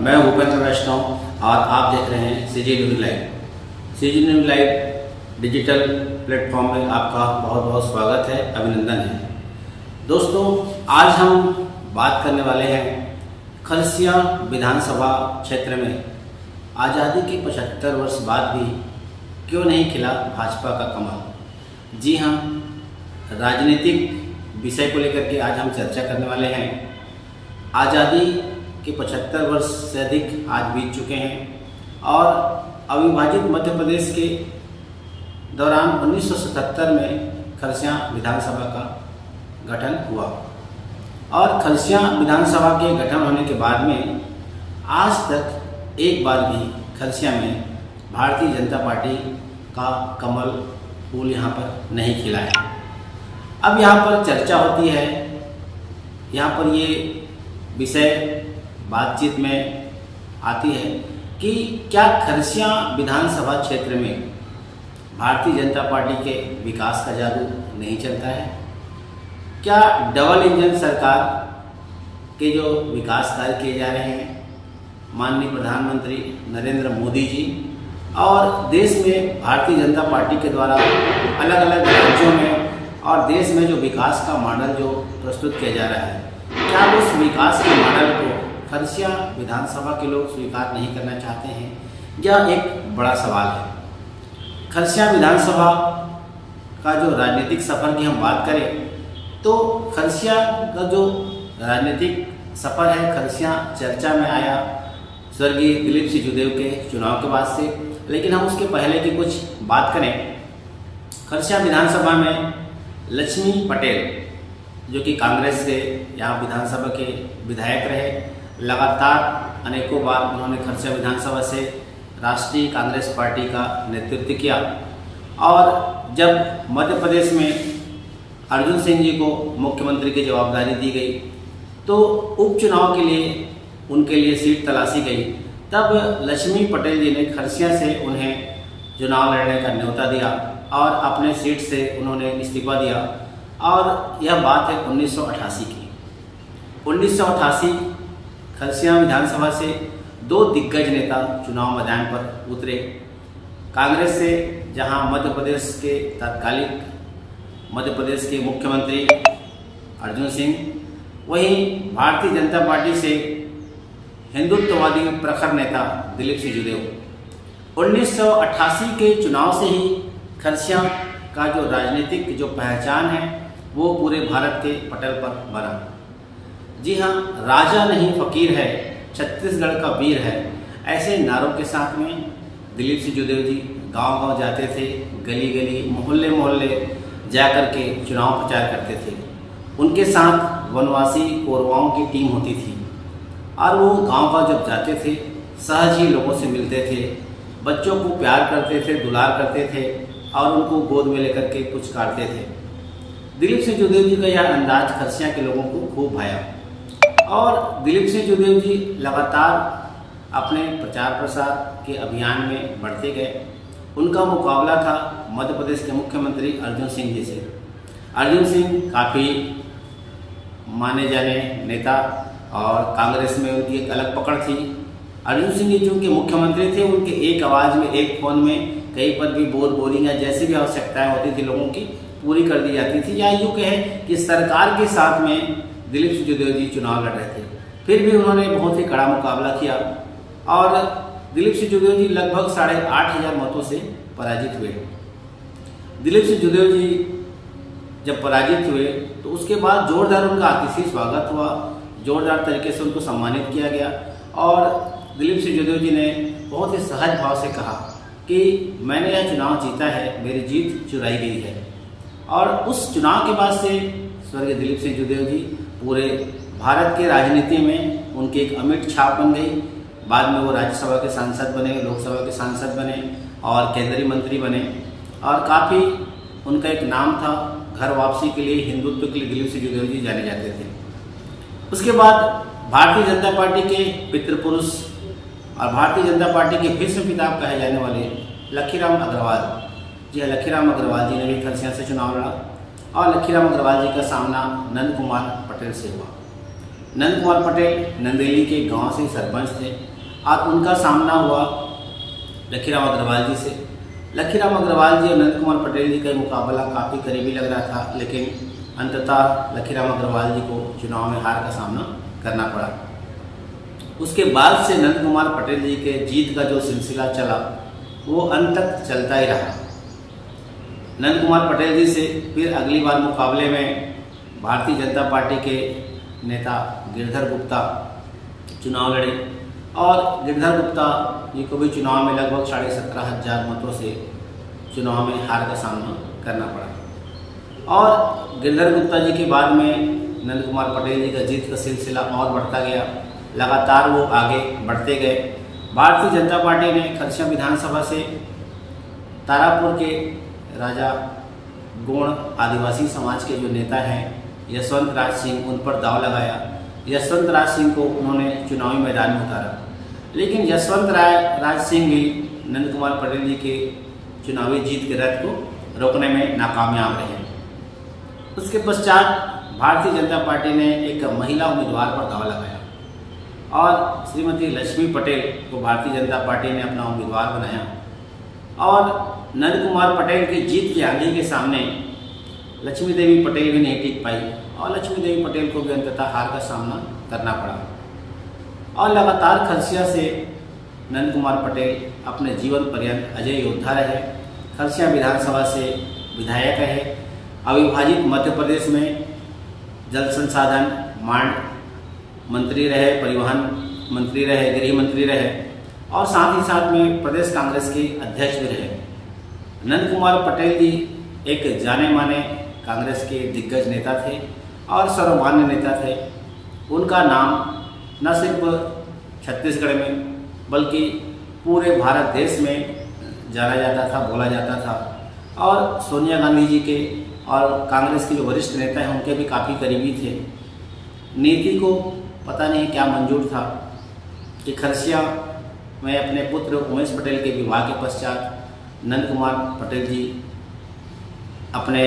मैं भूपेंद्र वैष्णव और आप देख रहे हैं CG news live. CG news live digital platform में आपका बहुत बहुत स्वागत है, अभिनंदन है। दोस्तों, आज हम बात करने वाले हैं खरसिया विधानसभा क्षेत्र में आज़ादी के 75 वर्ष बाद भी क्यों नहीं खिला भाजपा का कमल। जी हाँ, राजनीतिक विषय को लेकर के आज हम चर्चा करने वाले हैं। आज़ादी के 75 वर्ष से अधिक आज बीत चुके हैं और अविभाजित मध्य प्रदेश के दौरान 1977 में खरसिया विधानसभा का गठन हुआ और खरसिया विधानसभा के गठन होने के बाद में आज तक एक बार भी खरसिया में भारतीय जनता पार्टी का कमल फूल यहाँ पर नहीं खिला है। अब यहाँ पर चर्चा होती है, यहाँ पर ये विषय बातचीत में आती है कि क्या खरसिया विधानसभा क्षेत्र में भारतीय जनता पार्टी के विकास का जादू नहीं चलता है? क्या डबल इंजन सरकार के जो विकास कार्य किए जा रहे हैं माननीय प्रधानमंत्री नरेंद्र मोदी जी और देश में भारतीय जनता पार्टी के द्वारा अलग अलग राज्यों में और देश में जो विकास का मॉडल जो प्रस्तुत किया जा रहा है, क्या उस विकास के मॉडल को खरसिया विधानसभा के लोग स्वीकार नहीं करना चाहते हैं? यह एक बड़ा सवाल है। खरसिया विधानसभा का जो राजनीतिक सफर की हम बात करें तो खरसिया का जो राजनीतिक सफर है, खरसिया चर्चा में आया स्वर्गीय दिलीप सिंह जूदेव के चुनाव के बाद से। लेकिन हम उसके पहले की कुछ बात करें, खरसिया विधानसभा में लक्ष्मी पटेल जो कि कांग्रेस से यहाँ विधानसभा के विधायक रहे, लगातार अनेकों बार उन्होंने खरसिया विधानसभा से राष्ट्रीय कांग्रेस पार्टी का नेतृत्व किया और जब मध्य प्रदेश में अर्जुन सिंह जी को मुख्यमंत्री की जवाबदारी दी गई तो उपचुनाव के लिए उनके लिए सीट तलाशी गई, तब लक्ष्मी पटेल जी ने खरसिया से उन्हें चुनाव लड़ने का न्योता दिया और अपने सीट से उन्होंने इस्तीफा दिया। और यह बात है 1988 की। 1988 खरसिया विधानसभा से दो दिग्गज नेता चुनाव मैदान पर उतरे। कांग्रेस से जहां मध्य प्रदेश के तत्कालीन मध्य प्रदेश के मुख्यमंत्री अर्जुन सिंह, वहीं भारतीय जनता पार्टी से हिंदुत्ववादी प्रखर नेता दिलीप सिंह जूदेव। 1988 के चुनाव से ही खरसिया का जो राजनीतिक जो पहचान है वो पूरे भारत के पटल पर बना। जी हाँ, राजा नहीं फकीर है, छत्तीसगढ़ का वीर है, ऐसे नारों के साथ में दिलीप सिंह जूदेव जी गांव-गांव जाते थे, गली गली मोहल्ले मोहल्ले जा कर के चुनाव प्रचार करते थे। उनके साथ वनवासी कोरवाओं की टीम होती थी और वो गांव-गांव जब जाते थे सहज ही लोगों से मिलते थे, बच्चों को प्यार करते थे, दुलार करते थे और उनको गोद में लेकर के कुछ काटते थे। दिलीप सिंह जूदेव जी का यह अंदाज खरसिया के लोगों को खूब भाया और दिलीप सिंह जूदेव जी लगातार अपने प्रचार प्रसार के अभियान में बढ़ते गए। उनका मुकाबला था मध्य प्रदेश के मुख्यमंत्री अर्जुन सिंह जी से। अर्जुन सिंह काफ़ी माने जाने नेता और कांग्रेस में उनकी एक अलग पकड़ थी। अर्जुन सिंह जी चूँकि मुख्यमंत्री थे, उनके एक आवाज़ में एक फ़ोन में कहीं पर भी बोरिंग या जैसी भी आवश्यकताएं होती थी लोगों की पूरी कर दी जाती थी। या यूँ कहें कि सरकार के साथ में दिलीप सिंह जूदेव जी चुनाव लड़ रहे थे, फिर भी उन्होंने बहुत ही कड़ा मुकाबला किया और दिलीप सिंह जूदेव जी लगभग 8,500 मतों से पराजित हुए। दिलीप सिंह जूदेव जी जब पराजित हुए तो उसके बाद जोरदार उनका आतिशी स्वागत हुआ, जोरदार तरीके से उनको सम्मानित किया गया और दिलीप सिंह जूदेव जी ने बहुत ही सहज भाव से कहा कि मैंने यह चुनाव जीता है, मेरी जीत चुराई गई है। और उस चुनाव के बाद से स्वर्गीय दिलीप सिंह जूदेव जी पूरे भारत के राजनीति में उनकी एक अमिट छाप बन गई। बाद में वो राज्यसभा के सांसद बने, लोकसभा के सांसद बने और केंद्रीय मंत्री बने और काफ़ी उनका एक नाम था। घर वापसी के लिए, हिंदुत्व के लिए दिलीप सिंह जूदेव जी जाने जाते थे। उसके बाद भारतीय जनता पार्टी के पितृपुरुष और भारतीय जनता पार्टी के भीष्म पिता कहे जाने वाले लखीराम अग्रवाल जी, लखीराम अग्रवाल जी ने भी खरसिया से चुनाव लड़ा और लखीराम अग्रवाल जी का सामना नंद कुमार पटेल से हुआ। नंद कुमार पटेल नंदेली के गांव से सरपंच थे और उनका सामना हुआ लखीराम अग्रवाल जी से। लखीराम अग्रवाल जी और नंद कुमार पटेल जी का मुकाबला काफ़ी करीबी लग रहा था, लेकिन अंततः लखीराम अग्रवाल जी को चुनाव में हार का सामना करना पड़ा। उसके बाद से नंद कुमार पटेल जी के जीत का जो सिलसिला चला वो अंत तक चलता ही रहा। नंद कुमार पटेल जी से फिर अगली बार मुकाबले में भारतीय जनता पार्टी के नेता गिरधर गुप्ता चुनाव लड़े और गिरधर गुप्ता जी को भी चुनाव में लगभग 17,500 मतों से चुनाव में हार का सामना करना पड़ा। और गिरधर गुप्ता जी के बाद में नंद कुमार पटेल जी का जीत का सिलसिला और बढ़ता गया, लगातार वो आगे बढ़ते गए। भारतीय जनता पार्टी ने खरसिया विधानसभा से तारापुर के राजा गोंड आदिवासी समाज के जो नेता हैं यशवंत राज सिंह, उन पर दांव लगाया। यशवंत राज सिंह को उन्होंने चुनावी मैदान में उतारा, लेकिन यशवंत राज सिंह भी नंद कुमार पटेल जी के चुनावी जीत के रथ को रोकने में नाकामयाब रहे। उसके पश्चात भारतीय जनता पार्टी ने एक महिला उम्मीदवार पर दांव लगाया और श्रीमती लक्ष्मी पटेल को भारतीय जनता पार्टी ने अपना उम्मीदवार बनाया। और नंद कुमार पटेल की जीत की आंधी के सामने लक्ष्मी देवी पटेल भी नहीं टिक पाई और लक्ष्मी देवी पटेल को भी अंततः हार का सामना करना पड़ा। और लगातार खरसिया से नंद कुमार पटेल अपने जीवन पर्यंत अजय योद्धा रहे। खरसिया विधानसभा से विधायक रहे। अविभाजित मध्य प्रदेश में जल संसाधन मांड मंत्री रहे, परिवहन मंत्री रहे, गृह मंत्री रहे और साथ ही साथ में प्रदेश कांग्रेस के अध्यक्ष भी रहे। नंद कुमार पटेल जी एक जाने माने कांग्रेस के दिग्गज नेता थे और सर्वमान्य नेता थे। उनका नाम न सिर्फ छत्तीसगढ़ में बल्कि पूरे भारत देश में जाना जाता था, बोला जाता था। और सोनिया गांधी जी के और कांग्रेस के जो वरिष्ठ नेता हैं उनके भी काफ़ी करीबी थे। नीति को पता नहीं क्या मंजूर था कि खरसिया में अपने पुत्र उमेश पटेल के विवाह के पश्चात नंद कुमार पटेल जी अपने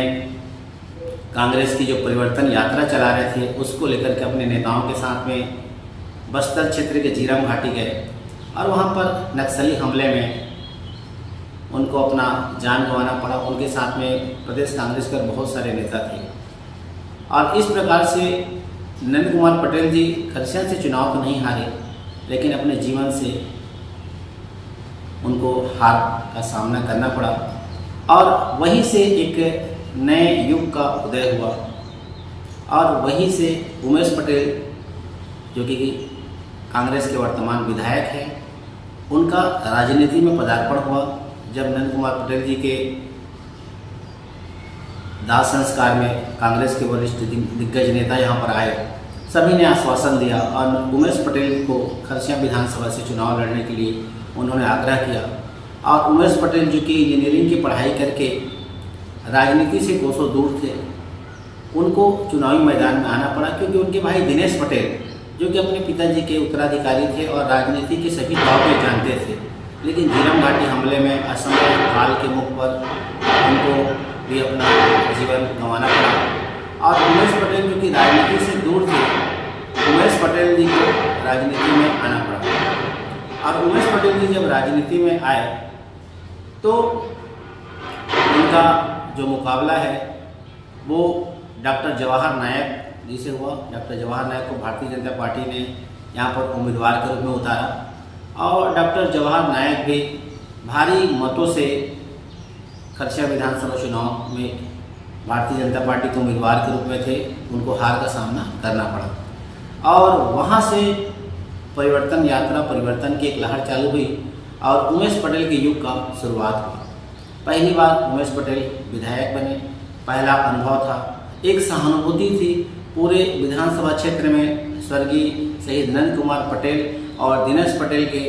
कांग्रेस की जो परिवर्तन यात्रा चला रहे थे उसको लेकर के अपने नेताओं के साथ में बस्तर क्षेत्र के जीरम घाटी गए और वहाँ पर नक्सली हमले में उनको अपना जान गंवाना पड़ा। उनके साथ में प्रदेश कांग्रेस के बहुत सारे नेता थे और इस प्रकार से नंद कुमार पटेल जी खरसिया से चुनाव तो नहीं हारे, लेकिन अपने जीवन से उनको हार का सामना करना पड़ा। और वहीं से एक नए युग का उदय हुआ और वहीं से उमेश पटेल जो कि कांग्रेस के वर्तमान विधायक हैं, उनका राजनीति में पदार्पण हुआ। जब नंद कुमार पटेल जी के दाह संस्कार में कांग्रेस के वरिष्ठ दिग्गज नेता यहाँ पर आए, सभी ने आश्वासन दिया और उमेश पटेल को खरसिया विधानसभा से चुनाव लड़ने के लिए उन्होंने आग्रह किया। और उमेश पटेल जो कि इंजीनियरिंग की पढ़ाई करके राजनीति से कोसों दूर थे, उनको चुनावी मैदान में आना पड़ा क्योंकि उनके भाई दिनेश पटेल जो कि अपने पिताजी के उत्तराधिकारी थे और राजनीति के सभी दाव पे जानते थे, लेकिन झीरम घाटी हमले में असमय काल के मुख पर उनको भी अपना जीवन गंवाना पड़ा। और उमेश पटेल जो कि राजनीति से दूर थे, उमेश पटेल जी को राजनीति में आना पड़ा। और उमेश पटेल जी जब राजनीति में आए तो उनका जो मुकाबला है वो डॉक्टर जवाहर नायक जी से हुआ। डॉक्टर जवाहर नायक को भारतीय जनता पार्टी ने यहाँ पर उम्मीदवार के रूप में उतारा और डॉक्टर जवाहर नायक भी भारी मतों से खरसिया विधानसभा चुनाव में भारतीय जनता पार्टी के उम्मीदवार के रूप में थे, उनको हार का सामना करना पड़ा। और वहाँ से परिवर्तन यात्रा, परिवर्तन की एक लहर चालू हुई और उमेश पटेल के युग का शुरुआत हुई। पहली बार उमेश पटेल विधायक बने, पहला अनुभव था, एक सहानुभूति थी पूरे विधानसभा क्षेत्र में। स्वर्गीय शहीद नंद कुमार पटेल और दिनेश पटेल के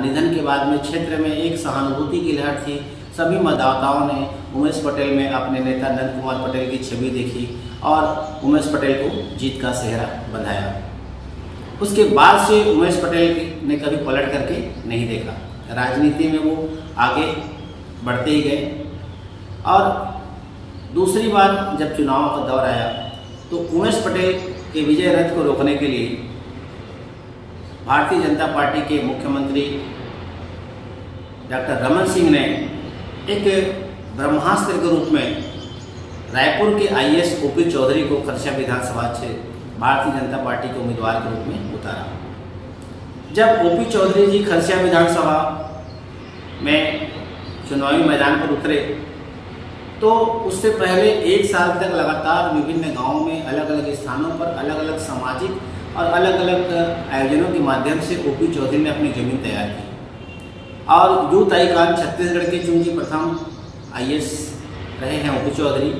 निधन के बाद में क्षेत्र में एक सहानुभूति की लहर थी। सभी मतदाताओं ने उमेश पटेल में अपने नेता नंद कुमार पटेल की छवि देखी और उमेश पटेल को जीत का सेहरा बंधाया। उसके बाद से उमेश पटेल ने कभी पलट करके नहीं देखा, राजनीति में वो आगे बढ़ते ही गए। और दूसरी बार जब चुनाव का दौर आया तो उमेश पटेल के विजय रथ को रोकने के लिए भारतीय जनता पार्टी के मुख्यमंत्री डॉक्टर रमन सिंह ने एक ब्रह्मास्त्र के रूप में रायपुर के आईएएस ओपी चौधरी को खरसिया विधानसभा से भारतीय जनता पार्टी के उम्मीदवार के रूप में उतारा। जब ओपी चौधरी जी खरसिया विधानसभा में चुनावी मैदान पर उतरे तो उससे पहले 1 साल तक लगातार विभिन्न गांवों में अलग अलग स्थानों पर अलग अलग सामाजिक और अलग अलग आयोजनों के माध्यम से ओपी चौधरी ने अपनी जमीन तैयार की और यूथ आइकॉन छत्तीसगढ़ के चूंकि प्रथम आईएएस रहे हैं ओपी चौधरी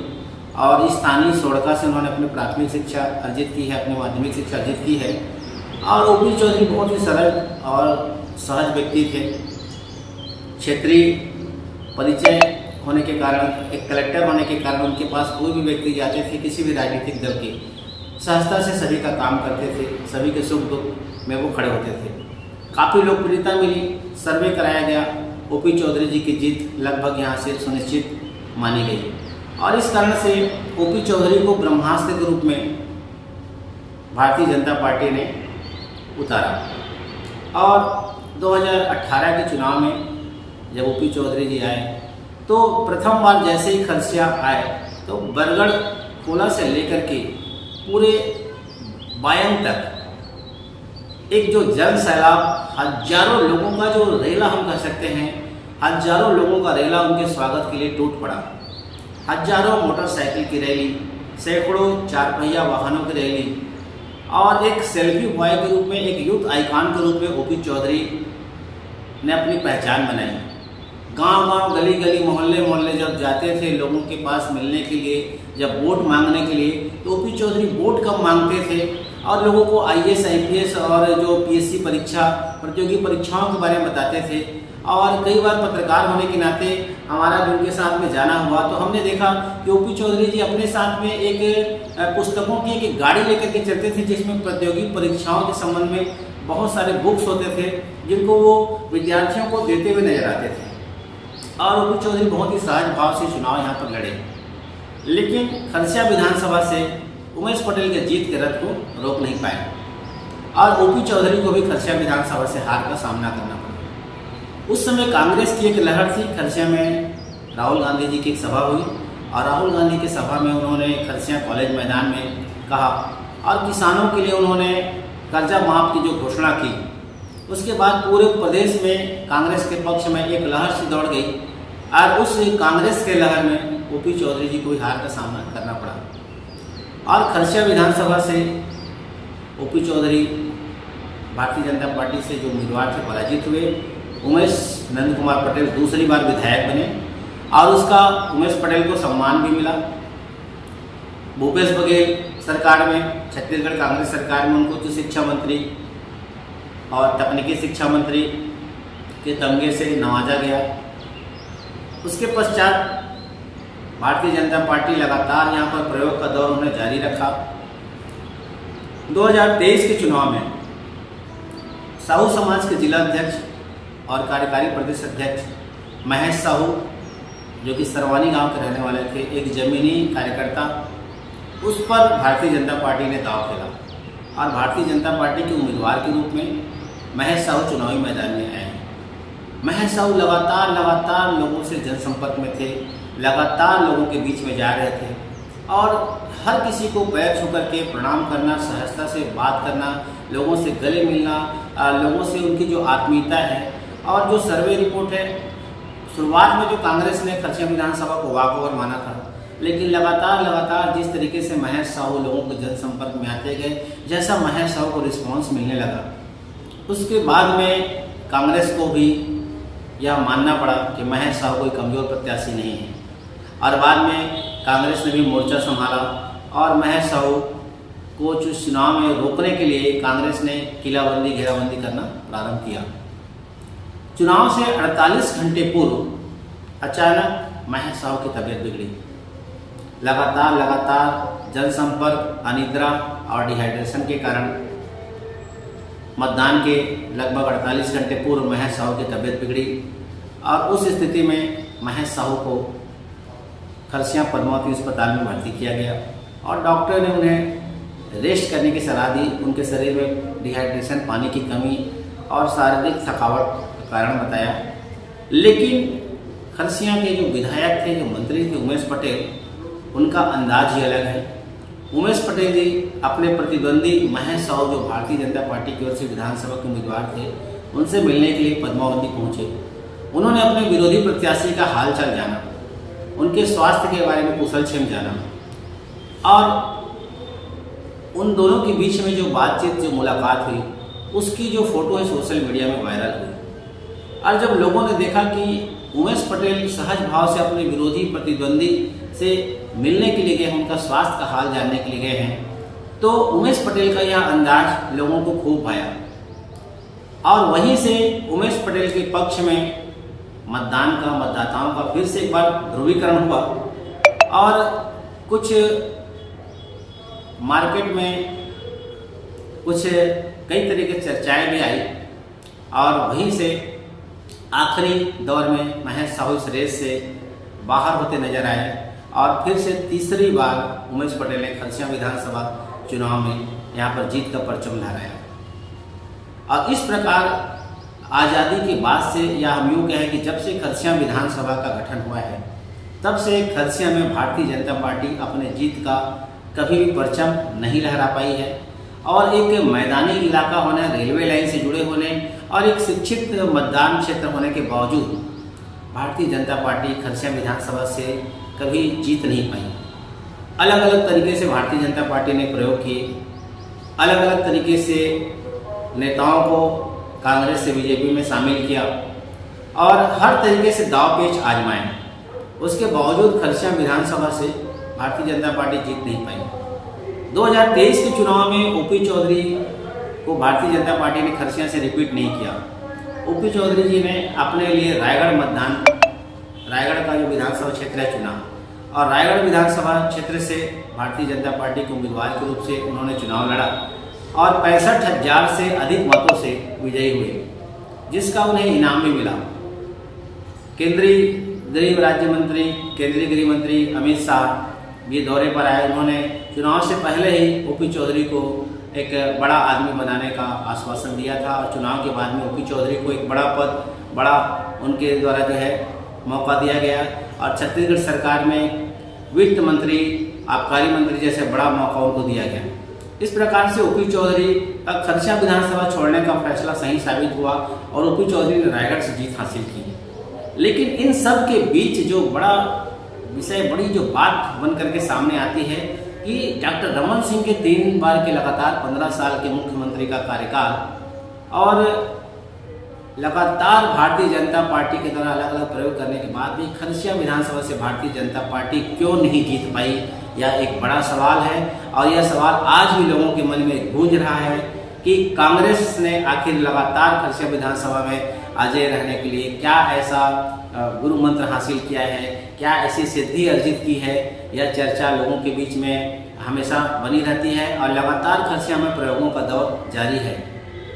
और स्थानीय सोड़का से उन्होंने अपनी प्राथमिक शिक्षा अर्जित की है, अपनी माध्यमिक शिक्षा अर्जित की है। और ओपी चौधरी बहुत ही सरल और सहज व्यक्ति थे। क्षेत्रीय परिचय होने के कारण, एक कलेक्टर होने के कारण उनके पास कोई भी व्यक्ति जाते थे किसी भी राजनीतिक दल के, सहजता से सभी का काम करते थे, सभी के सुख दुख में वो खड़े होते थे। काफ़ी लोकप्रियता मिली, सर्वे कराया गया, ओपी चौधरी जी की जीत लगभग यहाँ से सुनिश्चित मानी गई और इस कारण से ओपी चौधरी को ब्रह्मास्त्र के रूप में भारतीय जनता पार्टी ने उतारा। और 2018 के चुनाव में जब ओपी चौधरी जी आए तो प्रथम बार जैसे ही खरसिया आए तो बरगढ़ कोला से लेकर के पूरे बायन तक एक जो जन सैलाब, हजारों लोगों का जो रेला हम कह सकते हैं, हजारों लोगों का रेला उनके स्वागत के लिए टूट पड़ा। हजारों मोटरसाइकिल की रैली, सैकड़ों 4 पहिया वाहनों की रैली और एक सेल्फी बॉय के रूप में, एक यूथ आइकॉन के रूप में ओपी चौधरी ने अपनी पहचान बनाई। गांव-गांव, गली-गली, मोहल्ले-मोहल्ले जब जाते थे लोगों के पास मिलने के लिए, जब वोट मांगने के लिए, तो ओपी चौधरी वोट कम मांगते थे और लोगों को आईएएस, आईपीएस और जो पीएससी परीक्षा, प्रतियोगी परीक्षाओं के बारे में बताते थे। और कई बार पत्रकार होने के नाते हमारा भी उनके साथ में जाना हुआ तो हमने देखा कि ओपी चौधरी जी अपने साथ में एक पुस्तकों की एक गाड़ी लेकर के चलते थे जिसमें प्रतियोगी परीक्षाओं के संबंध में बहुत सारे बुक्स होते थे जिनको वो विद्यार्थियों को देते हुए नजर आते थे। और ओपी चौधरी बहुत ही सहज भाव से चुनाव यहाँ पर लड़े, लेकिन खरसिया विधानसभा से उमेश पटेल के जीत के रथ को रोक नहीं पाए और ओपी चौधरी को भी खरसिया विधानसभा से हार का सामना करना पड़ा। उस समय कांग्रेस की एक लहर थी। खरसिया में राहुल गांधी जी की एक सभा हुई और राहुल गांधी की सभा में उन्होंने खरसिया कॉलेज मैदान में कहा और किसानों के लिए उन्होंने कर्जा माफ की जो घोषणा की, उसके बाद पूरे प्रदेश में कांग्रेस के पक्ष में एक लहर सी दौड़ गई और उस कांग्रेस के लहर में ओपी चौधरी जी को हार का सामना करना पड़ा और खरसिया विधानसभा से ओपी चौधरी भारतीय जनता पार्टी से जो उम्मीदवार थे पराजित हुए। उमेश नंद कुमार पटेल दूसरी बार विधायक बने और उसका उमेश पटेल को सम्मान भी मिला। भूपेश बघेल सरकार में, छत्तीसगढ़ कांग्रेस सरकार में उनको उच्च शिक्षा मंत्री और तकनीकी शिक्षा मंत्री के तमगे से नवाजा गया। उसके पश्चात भारतीय जनता पार्टी लगातार यहाँ पर प्रयोग का दौर उन्हें जारी रखा। 2023 के चुनाव में साहू समाज के जिला अध्यक्ष और कार्यकारी प्रदेश अध्यक्ष महेश साहू, जो कि सरवानी गांव के रहने वाले थे, एक जमीनी कार्यकर्ता, उस पर भारतीय जनता पार्टी ने दांव खेला और भारतीय जनता पार्टी के उम्मीदवार के रूप में महेश साहू चुनावी मैदान में आए। महेश साहू लगातार लोगों से जनसंपर्क में थे, लगातार लोगों के बीच में जा रहे थे और हर किसी को पैर छू करके प्रणाम करना, सहजता से बात करना, लोगों से गले मिलना, लोगों से उनकी जो आत्मीयता है। और जो सर्वे रिपोर्ट है, शुरुआत में जो कांग्रेस ने खरसिया विधानसभा को वॉकओवर माना था, लेकिन लगातार जिस तरीके से महेश साहू लोगों के जनसंपर्क में आते गए, जैसा महेश साहू को रिस्पांस मिलने लगा, उसके बाद में कांग्रेस को भी यह मानना पड़ा कि महेश साहू कोई कमज़ोर प्रत्याशी नहीं है और बाद में कांग्रेस ने भी मोर्चा संभाला और महेश साहू को चुनाव में रोकने के लिए कांग्रेस ने किलाबंदी, घेराबंदी करना प्रारंभ किया। चुनाव से 48 घंटे पूर्व अचानक महेश साहू की तबीयत बिगड़ी। लगातार जनसंपर्क, अनिद्रा और डिहाइड्रेशन के कारण मतदान के लगभग 48 घंटे पूर्व महेश साहू की तबीयत बिगड़ी और उस स्थिति में महेश साहू को खरसिया पद्मावती अस्पताल में भर्ती किया गया और डॉक्टर ने उन्हें रेस्ट करने की सलाह दी। उनके शरीर में डिहाइड्रेशन, पानी की कमी और शारीरिक थकावट का कारण बताया। लेकिन खरसिया के जो विधायक थे, जो मंत्री थे उमेश पटेल, उनका अंदाज ही अलग है। उमेश पटेल जी अपने प्रतिद्वंदी महेश साहू, जो भारतीय जनता पार्टी की ओर से विधानसभा के उम्मीदवार थे, उनसे मिलने के लिए पद्मावती पहुंचे। उन्होंने अपने विरोधी प्रत्याशी का हालचाल जाना, उनके स्वास्थ्य के बारे में कुशलक्षेम जाना और उन दोनों के बीच में जो बातचीत, जो मुलाकात हुई, उसकी जो फोटो है सोशल मीडिया में वायरल हुई। और जब लोगों ने देखा कि उमेश पटेल सहज भाव से अपने विरोधी प्रतिद्वंदी से मिलने के लिए गए, उनका स्वास्थ्य का हाल जानने के लिए गए हैं, तो उमेश पटेल का यह अंदाज लोगों को खूब भाया। और वहीं से उमेश पटेल के पक्ष में मतदाताओं का फिर से एक बार ध्रुवीकरण हुआ और कुछ मार्केट में कुछ कई तरह की चर्चाएं भी आई और वहीं से आखिरी दौर में महेश साहू इस रेस से बाहर होते नजर आए और फिर से तीसरी बार उमेश पटेल ने खरसिया विधानसभा चुनाव में यहाँ पर जीत का परचम लहराया। और इस प्रकार आज़ादी के बाद से, या हम यूँ कहें कि जब से खरसिया विधानसभा का गठन हुआ है, तब से खरसिया में भारतीय जनता पार्टी अपने जीत का कभी भी परचम नहीं लहरा पाई है। और एक मैदानी इलाका होने, रेलवे लाइन से जुड़े होने और एक शिक्षित मतदान क्षेत्र होने के बावजूद भारतीय जनता पार्टी खरसिया विधानसभा से कभी जीत नहीं पाई। अलग अलग तरीके से भारतीय जनता पार्टी ने प्रयोग किए, अलग अलग तरीके से नेताओं को कांग्रेस से बीजेपी में शामिल किया और हर तरीके से दाव पेच आजमाए। उसके बावजूद खरसिया विधानसभा से भारतीय जनता पार्टी जीत नहीं पाई। 2023 के चुनाव में ओपी चौधरी को भारतीय जनता पार्टी ने खरसिया से रिपीट नहीं किया। ओपी चौधरी जी ने अपने लिए रायगढ़ का जो विधानसभा क्षेत्र है चुना और रायगढ़ विधानसभा क्षेत्र से भारतीय जनता पार्टी के उम्मीदवार के रूप से उन्होंने चुनाव लड़ा और 65,000 से अधिक मतों से विजयी हुए, जिसका उन्हें इनाम भी मिला। केंद्रीय गृह राज्य मंत्री, केंद्रीय गृह मंत्री अमित शाह ये दौरे पर आए। उन्होंने चुनाव से पहले ही ओपी चौधरी को एक बड़ा आदमी बनाने का आश्वासन दिया था और चुनाव के बाद में ओपी चौधरी को एक बड़ा उनके द्वारा जो है मौका दिया गया और छत्तीसगढ़ सरकार में वित्त मंत्री, आबकारी मंत्री जैसे बड़ा मौका उनको दिया गया। इस प्रकार से ओपी चौधरी का खरसिया विधानसभा छोड़ने का फैसला सही साबित हुआ और ओपी चौधरी ने रायगढ़ से जीत हासिल की। लेकिन इन सब के बीच जो बड़ा विषय, बड़ी जो बात बन करके सामने आती है कि डॉक्टर रमन सिंह के 3 बार के लगातार 15 साल के मुख्यमंत्री का कार्यकाल और लगातार भारतीय जनता पार्टी के द्वारा अलग अलग प्रयोग करने के बाद भी खरसिया विधानसभा से भारतीय जनता पार्टी क्यों नहीं जीत पाई, यह एक बड़ा सवाल है। और यह सवाल आज भी लोगों के मन में गूंज रहा है कि कांग्रेस ने आखिर लगातार खरसिया विधानसभा में अजय रहने के लिए क्या ऐसा गुरु मंत्र हासिल किया है, क्या ऐसी सिद्धि अर्जित की है। यह चर्चा लोगों के बीच में हमेशा बनी रहती है और लगातार खरसिया में प्रयोगों का दौर जारी है।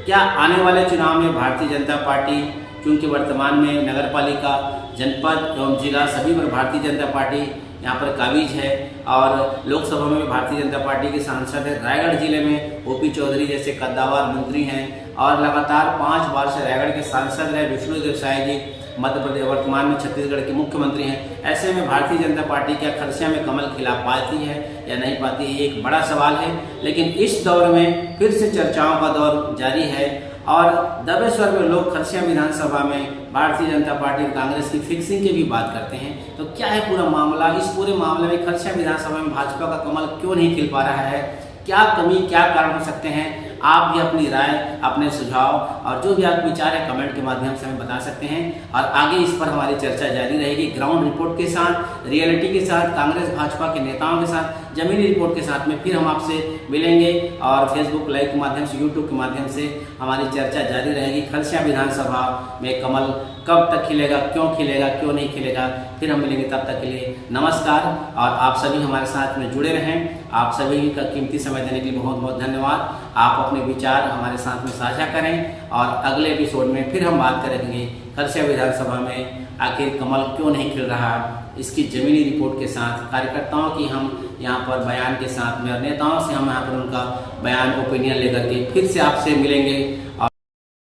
क्या आने वाले चुनाव में भारतीय जनता पार्टी, क्योंकि वर्तमान में नगर पालिका, जनपद एवं जिला सभी पर भारतीय जनता पार्टी यहाँ पर काबिज है और लोकसभा में भारतीय जनता पार्टी के सांसद है। रायगढ़ जिले में ओपी चौधरी जैसे कद्दावर मंत्री हैं और लगातार 5 बार से रायगढ़ के सांसद रहे। विष्णुदेव साय जी मध्य प्रदेश, वर्तमान में छत्तीसगढ़ के मुख्यमंत्री हैं। ऐसे में भारतीय जनता पार्टी क्या खरसिया में कमल खिला पाती है या नहीं पाती है, ये एक बड़ा सवाल है। लेकिन इस दौर में फिर से चर्चाओं का दौर जारी है और दबे स्वर में लोग खरसिया विधानसभा में भारतीय जनता पार्टी और कांग्रेस की फिक्सिंग की भी बात करते हैं। तो क्या है पूरा मामला? इस पूरे मामले में खरसिया विधानसभा में भाजपा का कमल क्यों नहीं खिल पा रहा है? क्या कमी, क्या कारण हो सकते हैं? आप भी अपनी राय, अपने सुझाव और जो भी आप विचार है कमेंट के माध्यम से हमें बता सकते हैं और आगे इस पर हमारी चर्चा जारी रहेगी। ग्राउंड रिपोर्ट के साथ, रियलिटी के साथ, कांग्रेस भाजपा के नेताओं के साथ, जमीनी रिपोर्ट के साथ में फिर हम आपसे मिलेंगे और फेसबुक लाइव के माध्यम से, यूट्यूब के माध्यम से हमारी चर्चा जारी रहेगी। खरसिया विधानसभा में कमल कब तक खिलेगा, क्यों खिलेगा, क्यों नहीं खिलेगा, फिर हम मिलेंगे। तब तक के लिए नमस्कार और आप सभी हमारे साथ में जुड़े रहें। आप सभी का कीमती समय देने के लिए बहुत बहुत धन्यवाद। आप अपने विचार हमारे साथ में साझा करें और अगले एपिसोड में फिर हम बात करेंगे खरसिया विधानसभा में आखिर कमल क्यों नहीं खिल रहा, इसकी जमीनी रिपोर्ट के साथ कार्यकर्ताओं की हम यहाँ पर बयान के साथ में, और नेताओं से हम यहाँ पर उनका बयान ओपिनियन लेकर के फिर से आपसे मिलेंगे।